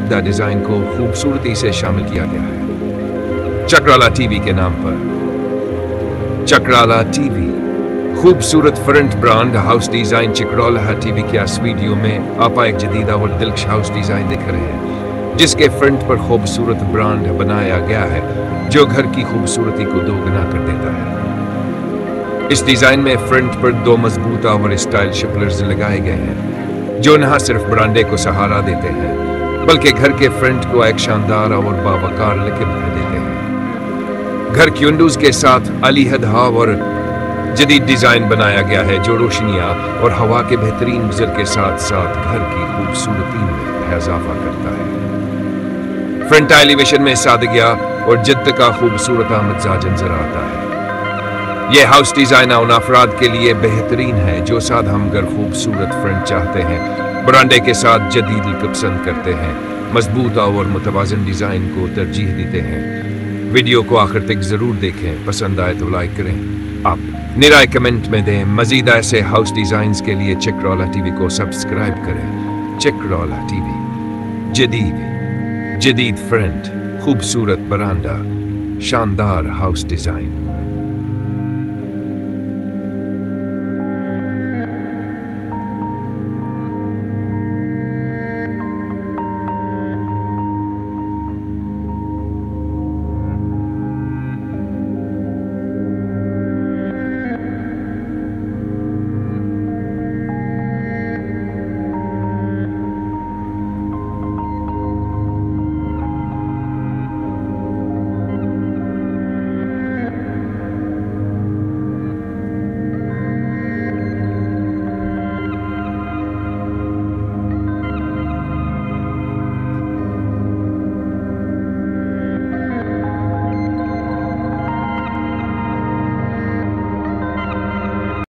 चमकदार डिजाइन को खूबसूरती से शामिल किया गया है। चक्राला टीवी के नाम पर चक्राला टीवी खूबसूरत फ्रंट ब्रांड हाउस डिजाइन चक्राला टीवी के इस वीडियो में आप एक जदीदा और दिलकश हाउस डिजाइन देख रहे हैं, जिसके फ्रंट पर खूबसूरत ब्रांड बनाया गया है जो घर की खूबसूरती को दोगुना कर देता है। इस डिजाइन में फ्रंट पर दो मजबूत और स्टाइल शिपलर्स लगाए गए हैं जो न सिर्फ ब्रांडे को सहारा देते हैं बल्कि घर के फ्रंट को एक शानदार और बावकार लुक भर देते हैं। घर की विंडोज के साथ अलीहद और जदीद डिजाइन बनाया गया है जो रोशनियां और हवा के बेहतरीन गुजर के साथ साथ घर की खूबसूरती में इजाफा करता है। फ्रंट एलिवेशन में सादगिया और जिद्द का खूबसूरत मिजाज नजर आता है। यह हाउस डिजाइन उन अफराद के लिए बेहतरीन है जो सादा हमगर खूबसूरत फ्रंट चाहते हैं, बरांडे के साथ जदीद लुक पसंद करते हैं, मजबूत और मुतवाज़िन डिजाइन को तरजीह देते हैं। वीडियो को आखिर तक जरूर देखें, पसंद आए तो लाइक करें, आप निराय कमेंट में दें। मजीद ऐसे हाउस डिजाइन्स के लिए चक्राला टीवी को सब्सक्राइब करें। चक्राला टीवी जदीद फ्रंट, खूबसूरत बरांडा, शानदार हाउस डिजाइन।